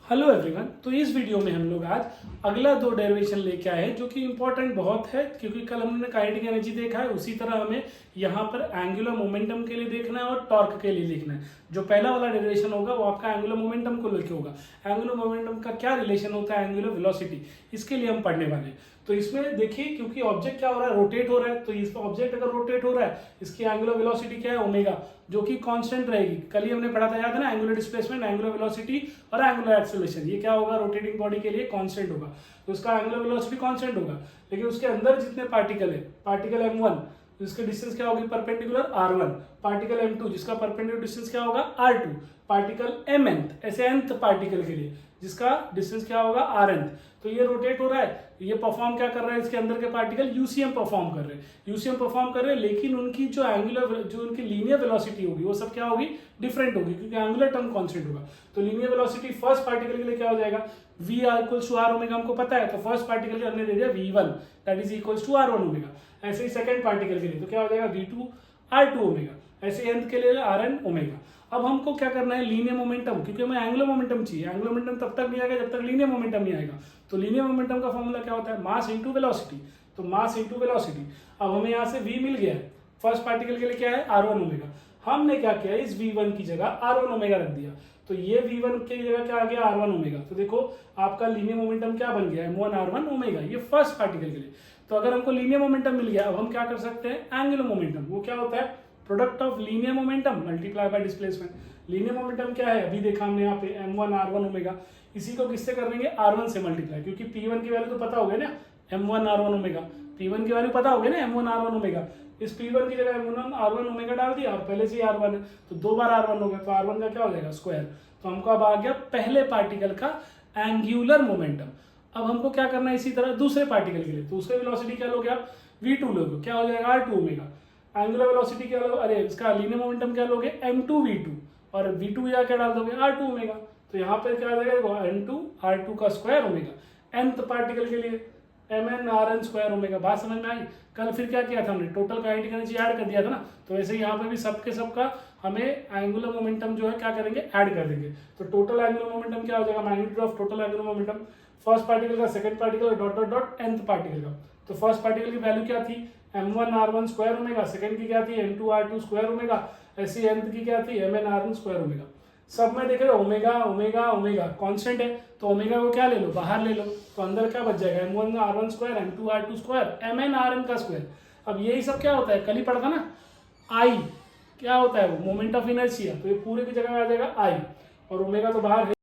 Hello everyone. तो इस video में हम लोग आज अगला दो डेरिवेशन लेके आए हैं जो कि इंपॉर्टेंट बहुत है, क्योंकि कल हमने काइनेटिक एनर्जी देखा है, उसी तरह हमें यहाँ पर एंगुलर मोमेंटम के लिए देखना है और टॉर्क के लिए देखना है। जो पहला वाला डेरिवेशन होगा वो आपका एंगुलर मोमेंटम को लेके होगा। एंगुलर मोमेंटम का क्या रिलेशन होता है एंगुलर वेलोसिटी, इसके लिए हम पढ़ने वाले हैं। तो इसमें देखिए, क्योंकि ऑब्जेक्ट क्या हो रहा है, रोटेट हो रहा है, तो इस ऑब्जेक्ट अगर रोटेट हो रहा है, इसकी एंगुलर वेलोसिटी क्या है, ओमेगा, जो कि कांस्टेंट रहेगी। कल ही हमने पढ़ा था, याद है ना, एंगुलर डिस्प्लेसमेंट, एंगुलर वेलोसिटी और एंगुलर एक्सेलरेशन, ये क्या होगा, रोटेटिंग बॉडी के लिए कांस्टेंट होगा। तो उसका एंगुलर वेलोसिटी कांस्टेंट होगा, लेकिन उसके अंदर जितने पार्टिकल है, पार्टिकल m1 जिसकी डिस्टेंस क्या होगी, परपेंडिकुलर r1, पार्टिकल m2 जिसका परपेंडिकुलर डिस्टेंस क्या होगा, r2, पार्टिकल mnth, ऐसे nth पार्टिकल के लिए जिसका डिस्टेंस क्या होगा, rnth। तो ये रोटेट हो रहा है, ये परफॉर्म क्या कर रहा है, इसके अंदर के पार्टिकल यूसीएम परफॉर्म कर रहे हैं, यूसीएम परफॉर्म कर रहे हैं, लेकिन उनकी जो एंगुलर, जो उनकी लीनियर वेलोसिटी होगी वो सब क्या होगी, डिफरेंट होगी, क्योंकि एंगुलर टर्म कांस्टेंट होगा। तो लीनियर वेलोसिटी फर्स्ट पार्टिकल के लिए क्या हो जाएगा, v equals to r omega, हमको पता है। तो फर्स्ट पार्टिकल के हमने दे दिया v1 that is equals to r1 omega. ऐसे ही सेकंड पार्टिकल के लिए तो क्या हो जाएगा, v2 r2 ओमेगा, ऐसे nth के लिए rn ओमेगा। अब हमको क्या करना है, लीनियर मोमेंटम, क्योंकि हमें एंगुलर मोमेंटम चाहिए। एंगुलर मोमेंटम तब तक नहीं आएगा जब तक लीनियर मोमेंटम नहीं आएगा। तो लीनियर मोमेंटम का फॉर्मूला क्या होता है, मास इंटू वेलोसिटी। तो मास इंटू वेलोसिटी। अब हमें यहाँ से v मिल गया है, फर्स्ट पार्टिकल के लिए क्या है, r1 ओमेगा। हमने क्या किया, इस v1 की जगह r1 ओमेगा रख दिया, तो ये v1 की जगह क्या आ गया, r1 ओमेगा। तो देखो आपका लीनियर मोमेंटम क्या बन गया, m1 r1 ओमेगा, ये फर्स्ट पार्टिकल के लिए। तो अगर हमको लीनियर मोमेंटम मिल गया, अब हम क्या कर सकते हैं, एंगुलर मोमेंटम। वो क्या होता है, product of linear momentum multiply by displacement. Linear momentum क्या है, अभी देखा हमने यहाँ पे m1 r1 ओमेगा, इसी को किससे कर देंगे, r1 से मल्टीप्लाई, क्योंकि p1 की वैल्यू तो पता हो गई ना, m1 r1 ओमेगा, p1 की वैल्यू पता हो गई ना, m1 r1 ओमेगा। इस p1 की जगह m1 r1 ओमेगा डाल दिया, और पहले से ही r1 है, तो दो बार r1 हो गया, तो r1 का क्या हो जाएगा, स्क्वायर। तो हमको अब आ गया पहले पार्टिकल का एंगुलर मोमेंटम। अब हमको क्या करना है, इसी तरह दूसरे पार्टिकल के लिए, तो उसका वेलोसिटी क्या लोगे आप, v2 लोगे, क्या हो जाएगा, r2 ओमेगा। एंगुलर वेलोसिटी क्या लोगे, अरे इसका लीनियर मोमेंटम क्या लोगे, m2 v2, और v2 या क्या डाल दोगे, r2 ओमेगा। तो यहाँ पे क्या आ जाएगा, n2 r2 का स्क्वायर ओमेगा, nth पार्टिकल के लिए mn rn स्क्वायर ओमेगा। बात समझ में आई। कल फिर क्या किया था हमने, टोटल काइनेटिक एनर्जी ऐड कर दिया था ना, तो वैसे यहाँ पे भी सबके सबका हमें एंगुलर मोमेंटम जो है क्या करेंगे, ऐड कर देंगे। तो टोटल एंगुलर मोमेंटम क्या हो जाएगा, magnitude of total angular momentum, first particle का, second particle dot dot dot nth particle का। तो फर्स्ट पार्टिकल की वैल्यू क्या थी, m1 r1 square omega, second की क्या थी, m2 r2 स्क्वायर ओमेगा, ऐसी nth की क्या थी, mn r1 स्क्वायर ओमेगा। सब में देख रहे हो, ओमेगा ओमेगा ओमेगा कांस्टेंट है, तो ओमेगा को क्या ले लो, बाहर ले लो, तो अंदर क्या बच जाएगा, m1 r1 square, m2 r2 square, mn rn का स्क्वायर। अब यही सब क्या होता है, कल ही पढ़ा था ना, आई क्या होता है, वो मोमेंट ऑफ इनर्शिया, तो ये पूरे की जगह आ जाएगा आई, और ओमेगा तो बाहर है।